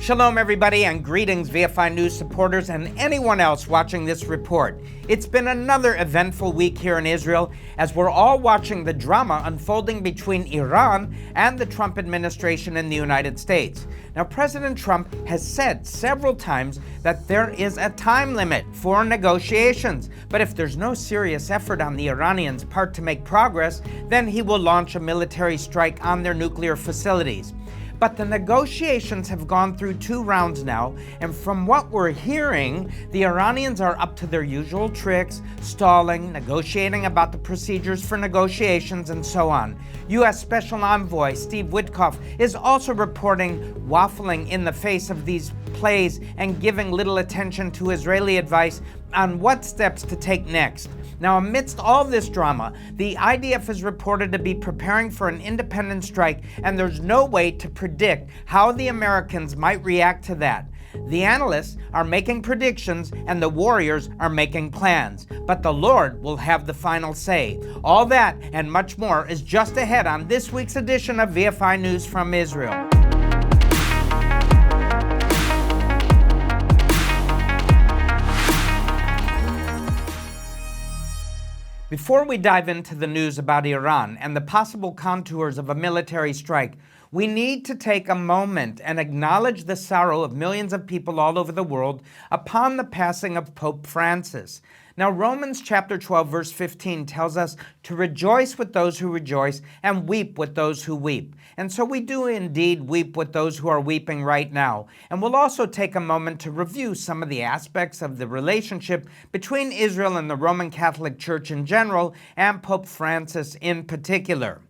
Shalom everybody, and greetings VFI News supporters and anyone else watching this report. It's been another eventful week here in Israel as we're all watching the drama unfolding between Iran and the Trump administration in the United States. Now, President Trump has said several times that there is a time limit for negotiations, but if there's no serious effort on the Iranians' part to make progress, then he will launch a military strike on their nuclear facilities. But the negotiations have gone through 2 rounds now, and from what we're hearing, the Iranians are up to their usual tricks, stalling, negotiating about the procedures for negotiations, and so on. U.S. Special Envoy Steve Witkoff is also reporting waffling in the face of these plays and giving little attention to Israeli advice on what steps to take next. Now, amidst all this drama, the IDF is reported to be preparing for an independent strike, and there's no way to predict how the Americans might react to that. The analysts are making predictions, and the warriors are making plans. But the Lord will have the final say. All that and much more is just ahead on this week's edition of VFI News from Israel. Before we dive into the news about Iran and the possible contours of a military strike, we need to take a moment and acknowledge the sorrow of millions of people all over the world upon the passing of Pope Francis. Now, Romans chapter 12, verse 15 tells us to rejoice with those who rejoice and weep with those who weep. And so we do indeed weep with those who are weeping right now. And we'll also take a moment to review some of the aspects of the relationship between Israel and the Roman Catholic Church in general and Pope Francis in particular.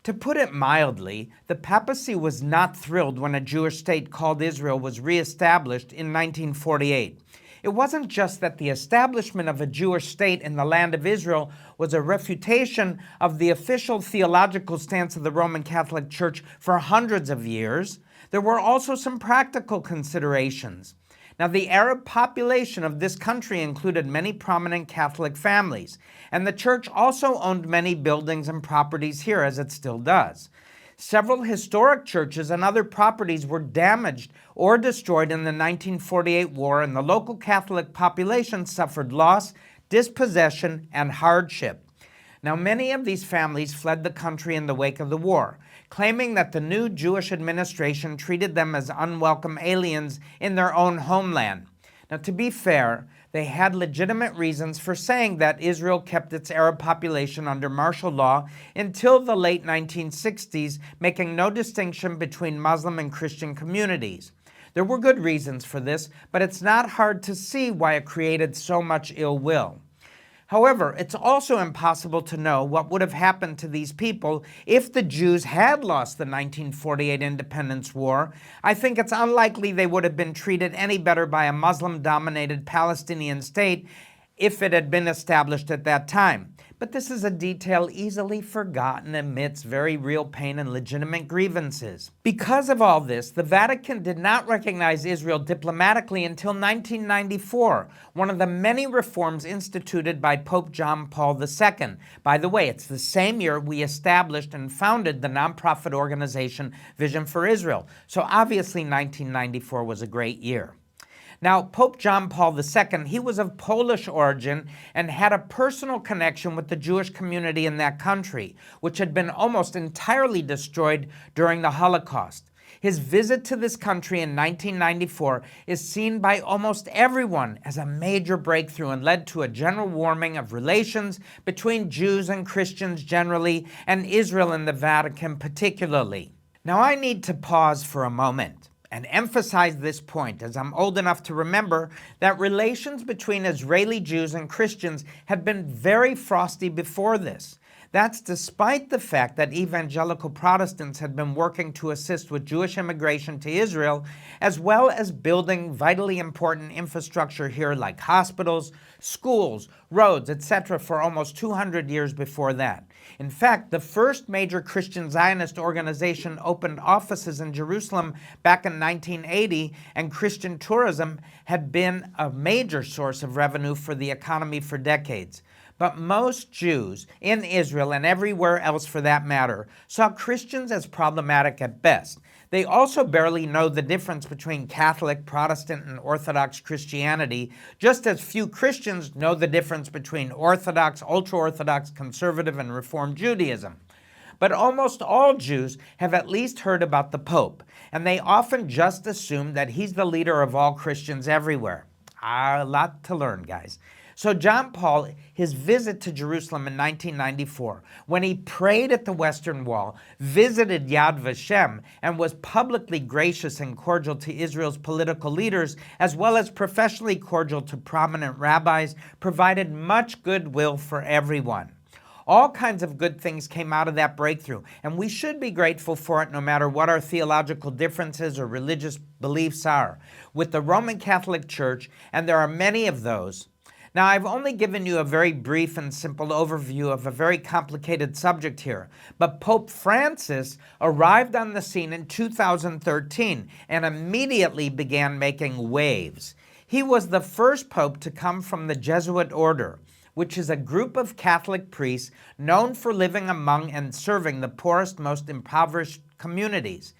To put it mildly, the papacy was not thrilled when a Jewish state called Israel was reestablished in 1948. It wasn't just that the establishment of a Jewish state in the land of Israel was a refutation of the official theological stance of the Roman Catholic Church for hundreds of years. There were also some practical considerations. Now, the Arab population of this country included many prominent Catholic families, and the church also owned many buildings and properties here, as it still does. Several historic churches and other properties were damaged or destroyed in the 1948 war, and the local Catholic population suffered loss, dispossession, and hardship. Now, many of these families fled the country in the wake of the war, claiming that the new Jewish administration treated them as unwelcome aliens in their own homeland. Now, to be fair, they had legitimate reasons for saying that Israel kept its Arab population under martial law until the late 1960s, making no distinction between Muslim and Christian communities. There were good reasons for this, but it's not hard to see why it created so much ill will. However, it's also impossible to know what would have happened to these people if the Jews had lost the 1948 independence war. I think it's unlikely they would have been treated any better by a Muslim-dominated Palestinian state if it had been established at that time. But this is a detail easily forgotten amidst very real pain and legitimate grievances. Because of all this, the Vatican did not recognize Israel diplomatically until 1994, one of the many reforms instituted by Pope John Paul II. By the way, it's the same year we established and founded the nonprofit organization Vision for Israel. So obviously 1994 was a great year. Now, Pope John Paul II, he was of Polish origin and had a personal connection with the Jewish community in that country, which had been almost entirely destroyed during the Holocaust. His visit to this country in 1994 is seen by almost everyone as a major breakthrough and led to a general warming of relations between Jews and Christians generally, and Israel and the Vatican particularly. Now, I need to pause for a moment and emphasize this point, as I'm old enough to remember that relations between Israeli Jews and Christians had been very frosty before this. That's despite the fact that evangelical Protestants had been working to assist with Jewish immigration to Israel, as well as building vitally important infrastructure here like hospitals, schools, roads, etc. for almost 200 years before that. In fact, the first major Christian Zionist organization opened offices in Jerusalem back in 1980, and Christian tourism had been a major source of revenue for the economy for decades. But most Jews in Israel, and everywhere else for that matter, saw Christians as problematic at best. They also barely know the difference between Catholic, Protestant, and Orthodox Christianity, just as few Christians know the difference between Orthodox, ultra-Orthodox, conservative, and Reformed Judaism. But almost all Jews have at least heard about the Pope, and they often just assume that he's the leader of all Christians everywhere. A lot to learn, guys. So John Paul, his visit to Jerusalem in 1994, when he prayed at the Western Wall, visited Yad Vashem, and was publicly gracious and cordial to Israel's political leaders, as well as professionally cordial to prominent rabbis, provided much goodwill for everyone. All kinds of good things came out of that breakthrough, and we should be grateful for it no matter what our theological differences or religious beliefs are. With the Roman Catholic Church, and there are many of those. Now, I've only given you a very brief and simple overview of a very complicated subject here, but Pope Francis arrived on the scene in 2013 and immediately began making waves. He was the first pope to come from the Jesuit order, which is a group of Catholic priests known for living among and serving the poorest, most impoverished communities.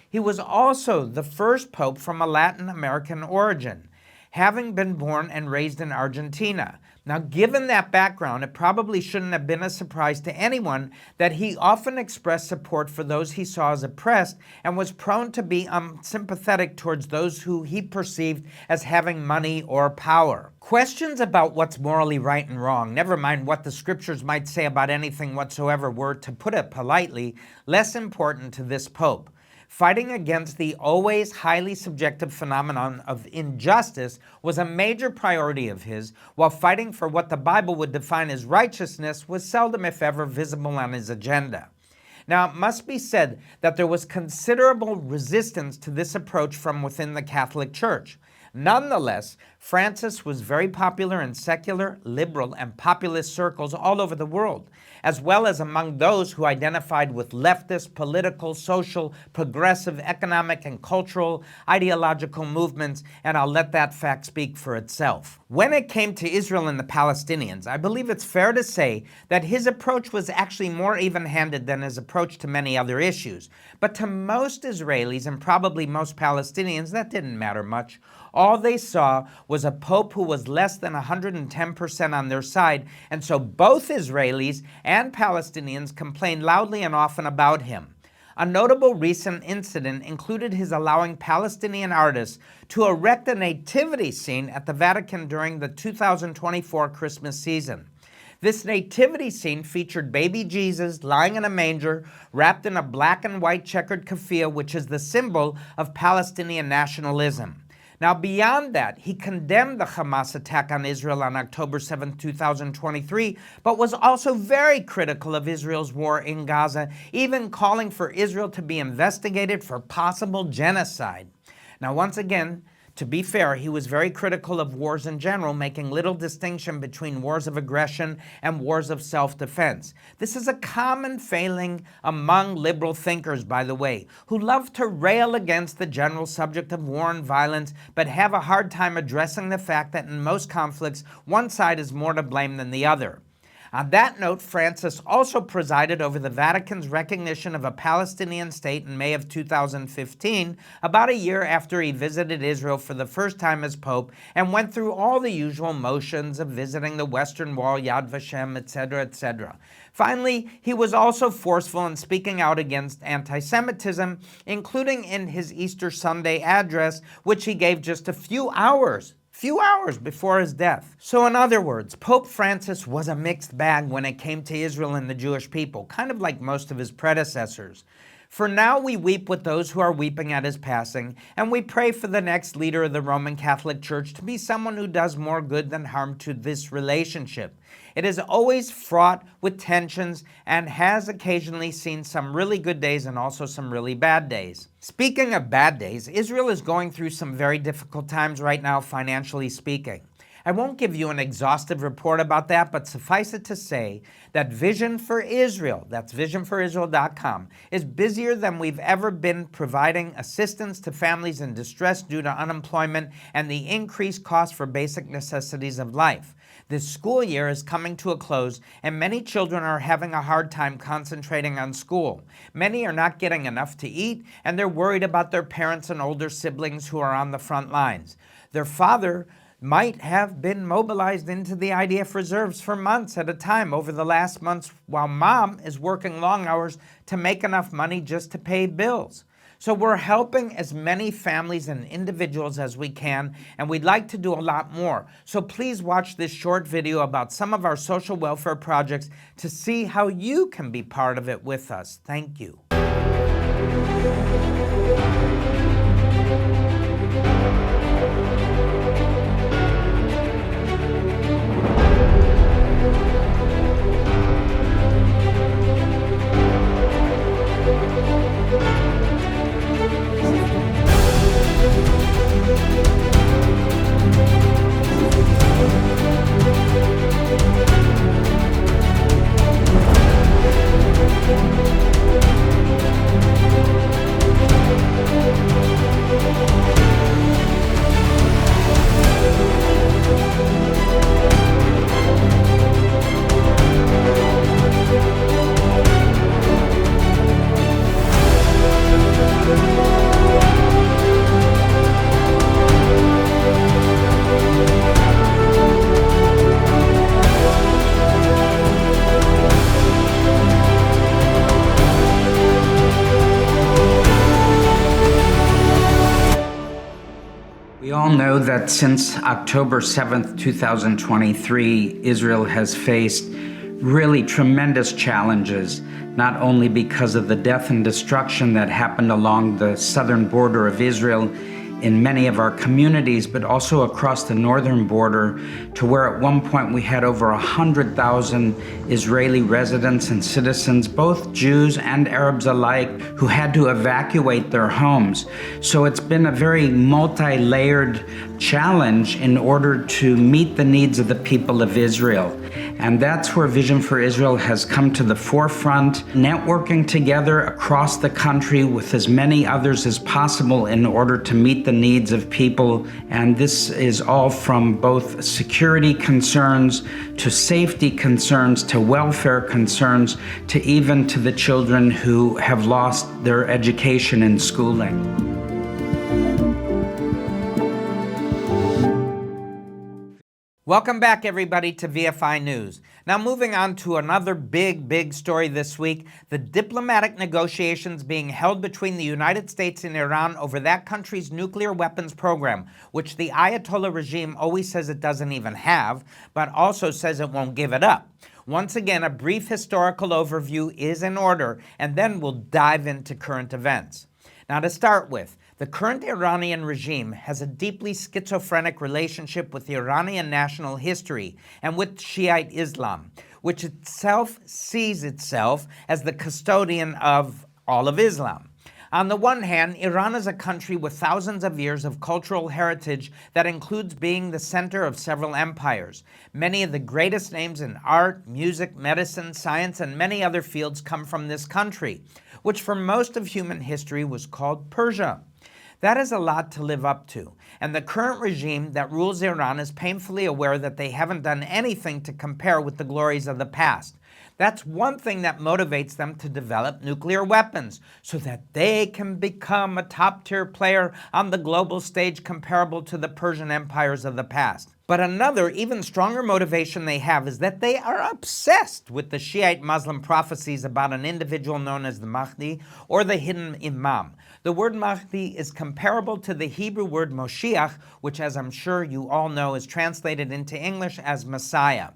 He was also the first pope from a Latin American origin, having been born and raised in Argentina. Now, given that background, it probably shouldn't have been a surprise to anyone that he often expressed support for those he saw as oppressed and was prone to be unsympathetic towards those who he perceived as having money or power. Questions about what's morally right and wrong, never mind what the scriptures might say about anything whatsoever, were, to put it politely, less important to this pope. Fighting against the always highly subjective phenomenon of injustice was a major priority of his, while fighting for what the Bible would define as righteousness was seldom, if ever, visible on his agenda. Now, it must be said that there was considerable resistance to this approach from within the Catholic Church. Nonetheless, Francis was very popular in secular, liberal, and populist circles all over the world, as well as among those who identified with leftist, political, social, progressive, economic, and cultural ideological movements, and I'll let that fact speak for itself. When it came to Israel and the Palestinians, I believe it's fair to say that his approach was actually more even-handed than his approach to many other issues. But to most Israelis, and probably most Palestinians, that didn't matter much. All they saw was a pope who was less than 110% on their side, and so both Israelis and Palestinians complained loudly and often about him. A notable recent incident included his allowing Palestinian artists to erect a nativity scene at the Vatican during the 2024 Christmas season. This nativity scene featured baby Jesus lying in a manger, wrapped in a black and white checkered keffiyeh, which is the symbol of Palestinian nationalism. Now, beyond that, he condemned the Hamas attack on Israel on October 7, 2023, but was also very critical of Israel's war in Gaza, even calling for Israel to be investigated for possible genocide. Now, once again, to be fair, he was very critical of wars in general, making little distinction between wars of aggression and wars of self-defense. This is a common failing among liberal thinkers, by the way, who love to rail against the general subject of war and violence, but have a hard time addressing the fact that in most conflicts, one side is more to blame than the other. On that note, Francis also presided over the Vatican's recognition of a Palestinian state in May of 2015, about a year after he visited Israel for the first time as Pope, and went through all the usual motions of visiting the Western Wall, Yad Vashem, etc., etc. Finally, he was also forceful in speaking out against anti-Semitism, including in his Easter Sunday address, which he gave just a few hours before his death. So in other words, Pope Francis was a mixed bag when it came to Israel and the Jewish people, kind of like most of his predecessors. For now, we weep with those who are weeping at his passing, and we pray for the next leader of the Roman Catholic Church to be someone who does more good than harm to this relationship. It is always fraught with tensions and has occasionally seen some really good days and also some really bad days. Speaking of bad days, Israel is going through some very difficult times right now, financially speaking. I won't give you an exhaustive report about that, but suffice it to say that Vision for Israel, that's visionforisrael.com, is busier than we've ever been providing assistance to families in distress due to unemployment and the increased cost for basic necessities of life. This school year is coming to a close, and many children are having a hard time concentrating on school. Many are not getting enough to eat, and they're worried about their parents and older siblings who are on the front lines. Their father might have been mobilized into the IDF reserves for months at a time over the last months, while mom is working long hours to make enough money just to pay bills. So we're helping as many families and individuals as we can, and we'd like to do a lot more. So please watch this short video about some of our social welfare projects to see how you can be part of it with us. Thank you. We all know that since October 7th, 2023, Israel has faced really tremendous challenges, not only because of the death and destruction that happened along the southern border of Israel in many of our communities, but also across the northern border, to where at one point we had over 100,000 Israeli residents and citizens, both Jews and Arabs alike, who had to evacuate their homes. So it's been a very multi-layered challenge in order to meet the needs of the people of Israel. And that's where Vision for Israel has come to the forefront, networking together across the country with as many others as possible in order to meet the needs of people. And this is all from both security concerns to safety concerns to welfare concerns to even to the children who have lost their education and schooling. Welcome back, everybody, to VFI News. Now, moving on to another big story this week, the diplomatic negotiations being held between the United States and Iran over that country's nuclear weapons program, which the Ayatollah regime always says it doesn't even have, but also says it won't give it up. Once again, a brief historical overview is in order, and then we'll dive into current events. Now, to start with, the current Iranian regime has a deeply schizophrenic relationship with the Iranian national history and with Shiite Islam, which itself sees itself as the custodian of all of Islam. On the one hand, Iran is a country with thousands of years of cultural heritage that includes being the center of several empires. Many of the greatest names in art, music, medicine, science, and many other fields come from this country, which for most of human history was called Persia. That is a lot to live up to, and the current regime that rules Iran is painfully aware that they haven't done anything to compare with the glories of the past. That's one thing that motivates them to develop nuclear weapons, so that they can become a top-tier player on the global stage comparable to the Persian empires of the past. But another, even stronger motivation they have is that they are obsessed with the Shiite Muslim prophecies about an individual known as the Mahdi or the hidden Imam. The word Mahdi is comparable to the Hebrew word Moshiach, which, as I'm sure you all know, is translated into English as Messiah.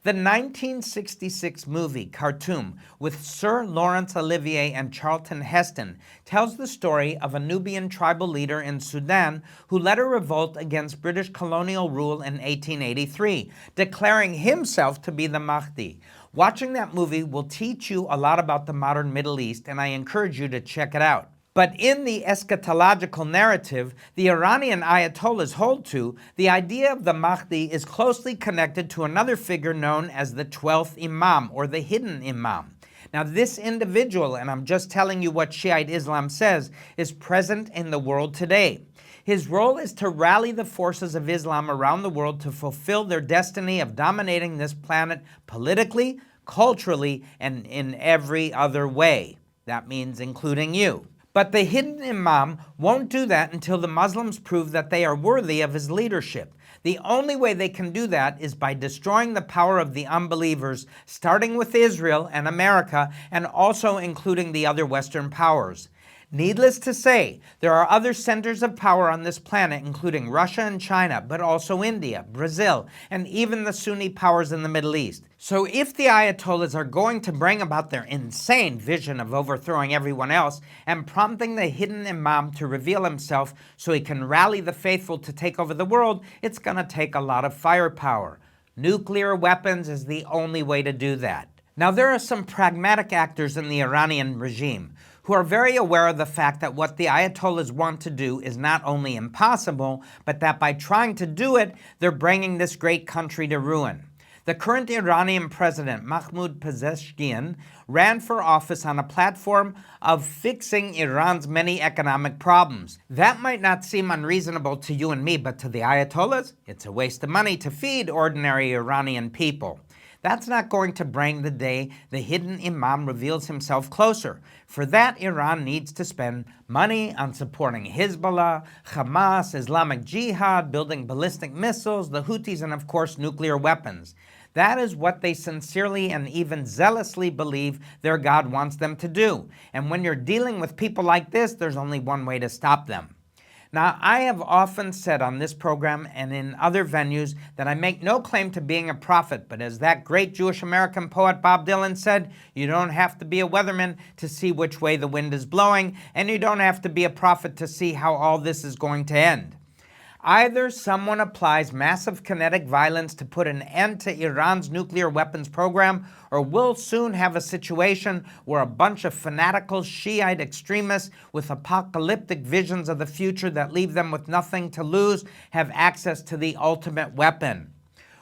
The 1966 movie Khartoum with Sir Laurence Olivier and Charlton Heston tells the story of a Nubian tribal leader in Sudan who led a revolt against British colonial rule in 1883, declaring himself to be the Mahdi. Watching that movie will teach you a lot about the modern Middle East, and I encourage you to check it out. But in the eschatological narrative the Iranian Ayatollahs hold to, the idea of the Mahdi is closely connected to another figure known as the 12th Imam, or the hidden Imam. Now this individual, and I'm just telling you what Shiite Islam says, is present in the world today. His role is to rally the forces of Islam around the world to fulfill their destiny of dominating this planet politically, culturally, and in every other way. That means including you. But the hidden Imam won't do that until the Muslims prove that they are worthy of his leadership. The only way they can do that is by destroying the power of the unbelievers, starting with Israel and America, and also including the other Western powers. Needless to say, there are other centers of power on this planet, including Russia and China, but also India, Brazil, and even the Sunni powers in the Middle East. So if the Ayatollahs are going to bring about their insane vision of overthrowing everyone else and prompting the hidden Imam to reveal himself so he can rally the faithful to take over the world, it's going to take a lot of firepower. Nuclear weapons is the only way to do that. Now, there are some pragmatic actors in the Iranian regime who are very aware of the fact that what the Ayatollahs want to do is not only impossible, but that by trying to do it, they're bringing this great country to ruin. The current Iranian president, Mahmoud Pezeshkian, ran for office on a platform of fixing Iran's many economic problems. That might not seem unreasonable to you and me, but to the Ayatollahs, it's a waste of money to feed ordinary Iranian people. That's not going to bring the day the hidden Imam reveals himself closer. For that, Iran needs to spend money on supporting Hezbollah, Hamas, Islamic Jihad, building ballistic missiles, the Houthis, and of course nuclear weapons. That is what they sincerely and even zealously believe their God wants them to do. And when you're dealing with people like this, there's only one way to stop them. Now, I have often said on this program and in other venues that I make no claim to being a prophet, but as that great Jewish American poet Bob Dylan said, you don't have to be a weatherman to see which way the wind is blowing, and you don't have to be a prophet to see how all this is going to end. Either someone applies massive kinetic violence to put an end to Iran's nuclear weapons program, or we'll soon have a situation where a bunch of fanatical Shiite extremists with apocalyptic visions of the future that leave them with nothing to lose have access to the ultimate weapon.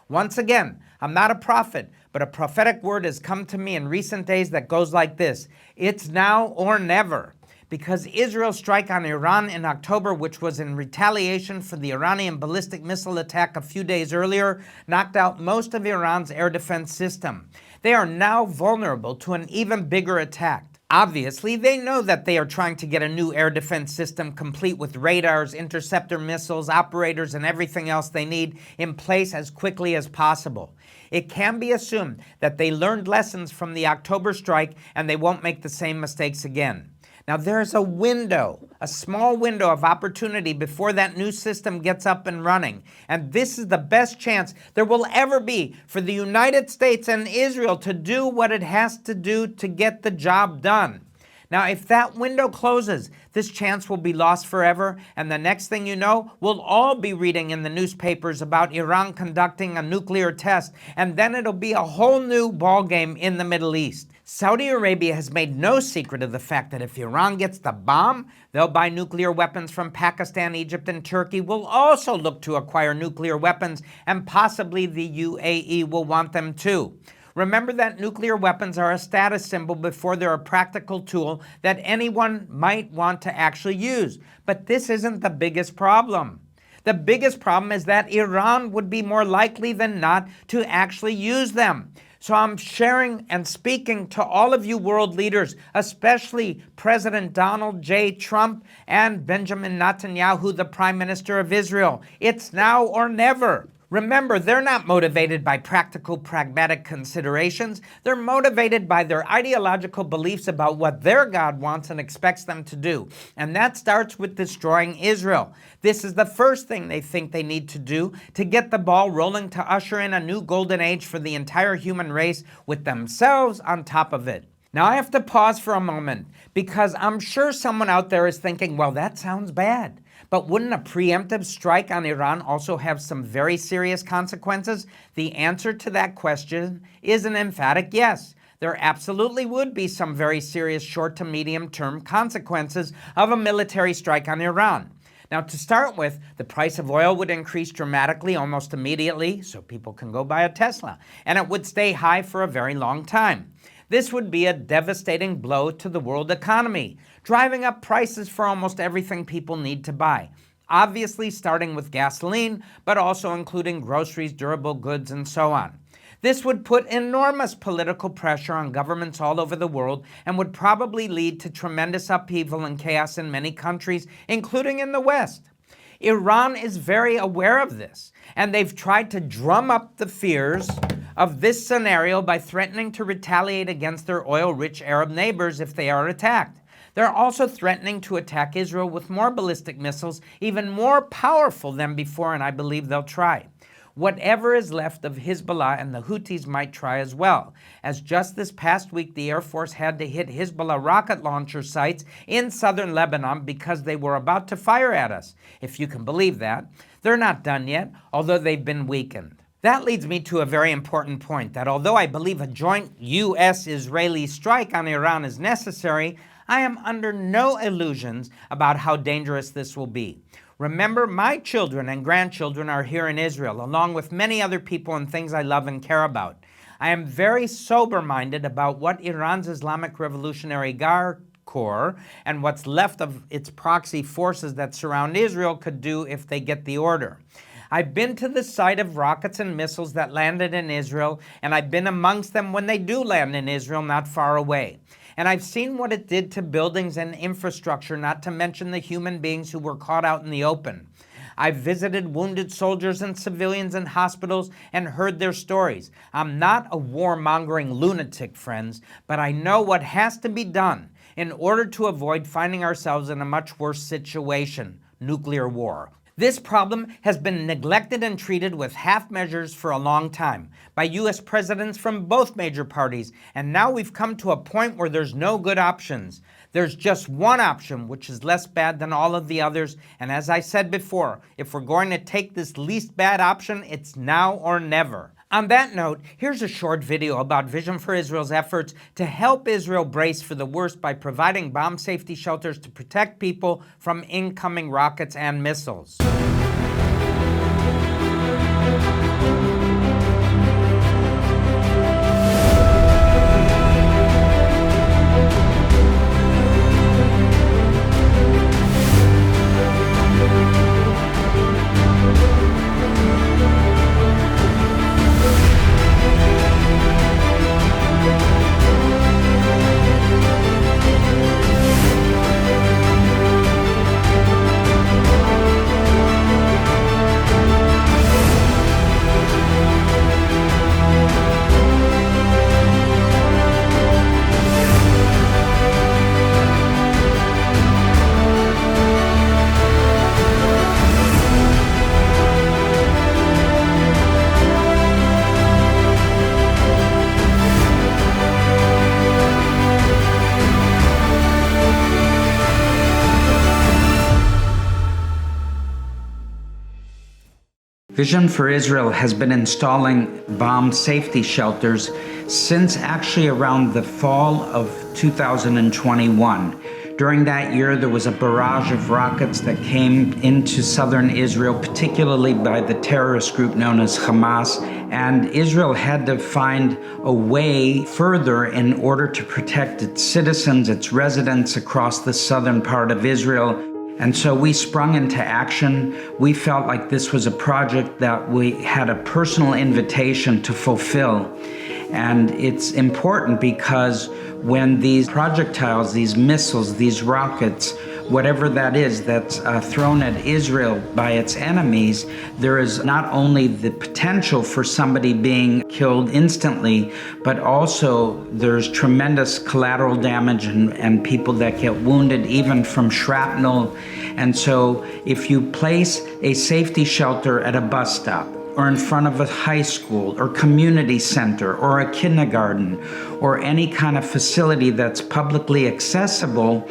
Once again, I'm not a prophet, but a prophetic word has come to me in recent days that goes like this: it's now or never. Because Israel's strike on Iran in October, which was in retaliation for the Iranian ballistic missile attack a few days earlier, knocked out most of Iran's air defense system. They are now vulnerable to an even bigger attack. Obviously, they know that they are trying to get a new air defense system complete with radars, interceptor missiles, operators, and everything else they need in place as quickly as possible. It can be assumed that they learned lessons from the October strike and they won't make the same mistakes again. Now, there's a window, a small window of opportunity before that new system gets up and running. And this is the best chance there will ever be for the United States and Israel to do what it has to do to get the job done. Now, if that window closes, this chance will be lost forever, and the next thing you know, we'll all be reading in the newspapers about Iran conducting a nuclear test, and then it'll be a whole new ballgame in the Middle East. Saudi Arabia has made no secret of the fact that if Iran gets the bomb, they'll buy nuclear weapons from Pakistan, Egypt, and Turkey. Will also look to acquire nuclear weapons, and possibly the UAE will want them too. Remember that nuclear weapons are a status symbol before they're a practical tool that anyone might want to actually use. But this isn't the biggest problem. The biggest problem is that Iran would be more likely than not to actually use them. So I'm sharing and speaking to all of you world leaders, especially President Donald J. Trump and Benjamin Netanyahu, the Prime Minister of Israel. It's now or never. Remember, they're not motivated by practical, pragmatic considerations. They're motivated by their ideological beliefs about what their God wants and expects them to do. And that starts with destroying Israel. This is the first thing they think they need to do to get the ball rolling to usher in a new golden age for the entire human race with themselves on top of it. Now, I have to pause for a moment because I'm sure someone out there is thinking, well, that sounds bad. But wouldn't a preemptive strike on Iran also have some very serious consequences? The answer to that question is an emphatic yes. there absolutely would be some very serious short to medium term consequences of a military strike on Iran. Now, to start with, the price of oil would increase dramatically almost immediately, so people can go buy a Tesla, and it would stay high for a very long time. This would be a devastating blow to the world economy, driving up prices for almost everything people need to buy. Obviously starting with gasoline, but also including groceries, durable goods, and so on. This would put enormous political pressure on governments all over the world and would probably lead to tremendous upheaval and chaos in many countries, including in the West. Iran is very aware of this, and they've tried to drum up the fears of this scenario by threatening to retaliate against their oil-rich Arab neighbors if they are attacked. They're also threatening to attack Israel with more ballistic missiles, even more powerful than before, and I believe they'll try. Whatever is left of Hezbollah and the Houthis might try as well, as just this past week the Air Force had to hit Hezbollah rocket launcher sites in southern Lebanon because they were about to fire at us. If you can believe that. They're not done yet, although they've been weakened. That leads me to a very important point, that although I believe a joint U.S.-Israeli strike on Iran is necessary, I am under no illusions about how dangerous this will be. Remember, my children and grandchildren are here in Israel, along with many other people and things I love and care about. I am very sober-minded about what Iran's Islamic Revolutionary Guard Corps and what's left of its proxy forces that surround Israel could do if they get the order. I've been to the site of rockets and missiles that landed in Israel, and I've been amongst them when they do land in Israel not far away. And I've seen what it did to buildings and infrastructure, not to mention the human beings who were caught out in the open. I've visited wounded soldiers and civilians in hospitals and heard their stories. I'm not a warmongering lunatic, friends, but I know what has to be done in order to avoid finding ourselves in a much worse situation: nuclear war. This problem has been neglected and treated with half measures for a long time by U.S. presidents from both major parties, and now we've come to a point where there's no good options. There's just one option, which is less bad than all of the others, and as I said before, if we're going to take this least bad option, it's now or never. On that note, here's a short video about Vision for Israel's efforts to help Israel brace for the worst by providing bomb safety shelters to protect people from incoming rockets and missiles. Vision for Israel has been installing bomb safety shelters since actually around the fall of 2021. During that year, there was a barrage of rockets that came into southern Israel, particularly by the terrorist group known as Hamas, and Israel had to find a way further in order to protect its citizens, its residents across the southern part of Israel. And so we sprung into action. We felt like this was a project that we had a personal invitation to fulfill. And it's important because when these projectiles, these missiles, these rockets, whatever that is that's thrown at Israel by its enemies, there is not only the potential for somebody being killed instantly, but also there's tremendous collateral damage and people that get wounded even from shrapnel. And so if you place a safety shelter at a bus stop, or in front of a high school or community center or a kindergarten or any kind of facility that's publicly accessible,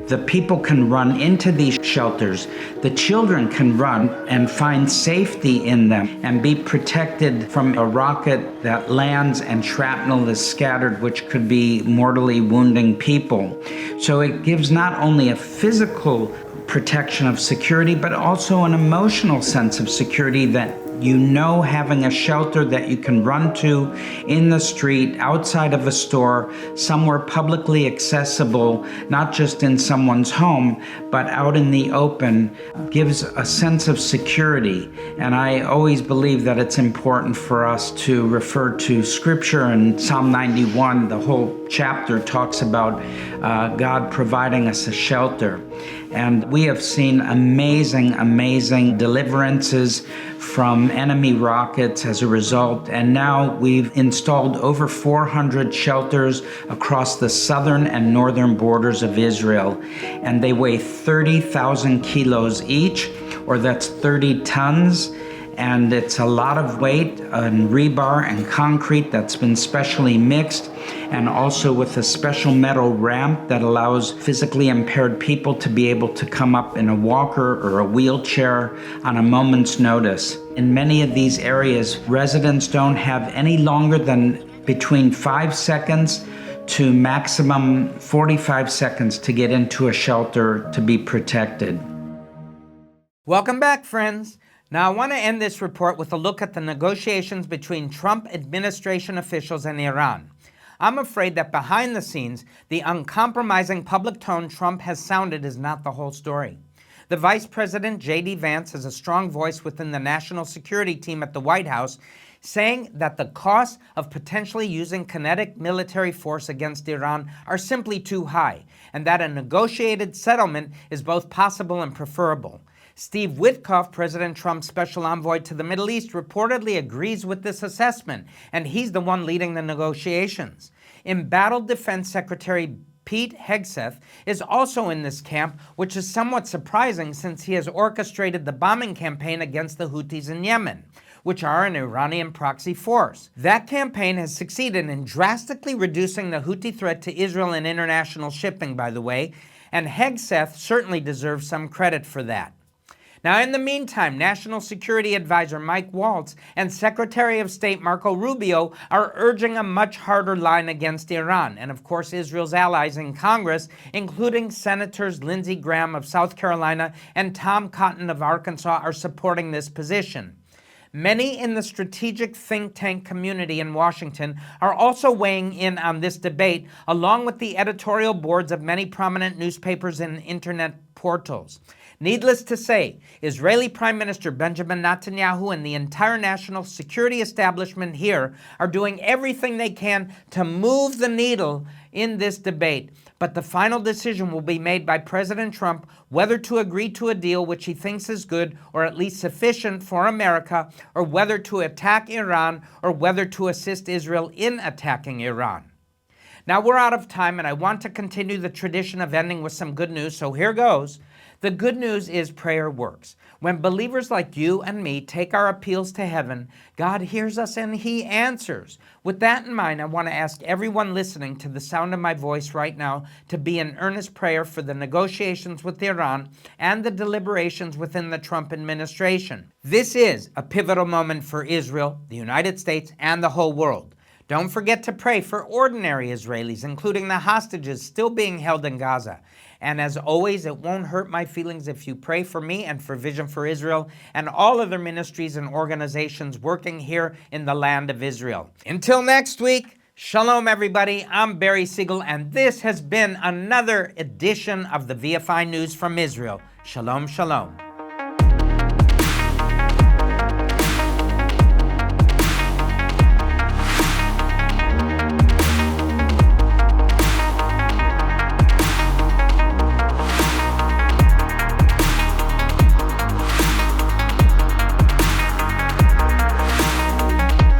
the people can run into these shelters. The children can run and find safety in them and be protected from a rocket that lands and shrapnel is scattered, which could be mortally wounding people. So it gives not only a physical protection of security, but also an emotional sense of security that you know having a shelter that you can run to in the street, outside of a store, somewhere publicly accessible, not just in someone's home, but out in the open, gives a sense of security. And I always believe that it's important for us to refer to Scripture. And Psalm 91, the whole chapter talks about God providing us a shelter. And we have seen amazing deliverances from enemy rockets as a result. And now we've installed over 400 shelters across the southern and northern borders of Israel. And they weigh 30,000 kilos each, or that's 30 tons. And it's a lot of weight on rebar and concrete that's been specially mixed, and also with a special metal ramp that allows physically impaired people to be able to come up in a walker or a wheelchair on a moment's notice. In many of these areas, residents don't have any longer than between 5 seconds to maximum 45 seconds to get into a shelter to be protected. Welcome back, friends. Now, I want to end this report with a look at the negotiations between Trump administration officials and Iran. I'm afraid that behind the scenes, the uncompromising public tone Trump has sounded is not the whole story. The Vice President, J.D. Vance, is a strong voice within the national security team at the White House, saying that the costs of potentially using kinetic military force against Iran are simply too high, and that a negotiated settlement is both possible and preferable. Steve Witkoff, President Trump's special envoy to the Middle East, reportedly agrees with this assessment, and he's the one leading the negotiations. Embattled Defense Secretary Pete Hegseth is also in this camp, which is somewhat surprising since he has orchestrated the bombing campaign against the Houthis in Yemen, which are an Iranian proxy force. That campaign has succeeded in drastically reducing the Houthi threat to Israel and international shipping, by the way, and Hegseth certainly deserves some credit for that. Now, in the meantime, National Security Advisor Mike Waltz and Secretary of State Marco Rubio are urging a much harder line against Iran. And of course, Israel's allies in Congress, including Senators Lindsey Graham of South Carolina and Tom Cotton of Arkansas, are supporting this position. Many in the strategic think tank community in Washington are also weighing in on this debate, along with the editorial boards of many prominent newspapers and internet portals. Needless to say, Israeli Prime Minister Benjamin Netanyahu and the entire national security establishment here are doing everything they can to move the needle in this debate. But the final decision will be made by President Trump whether to agree to a deal which he thinks is good or at least sufficient for America, or whether to attack Iran or whether to assist Israel in attacking Iran. Now we're out of time, and I want to continue the tradition of ending with some good news, so here goes. The good news is prayer works. When believers like you and me take our appeals to heaven, God hears us and He answers. With that in mind, I want to ask everyone listening to the sound of my voice right now to be in earnest prayer for the negotiations with Iran and the deliberations within the Trump administration. This is a pivotal moment for Israel, the United States, and the whole world. Don't forget to pray for ordinary Israelis, including the hostages still being held in Gaza. And as always, it won't hurt my feelings if you pray for me and for Vision for Israel and all other ministries and organizations working here in the land of Israel. Until next week, shalom everybody. I'm Barry Siegel, and this has been another edition of the VFI News from Israel. Shalom, shalom.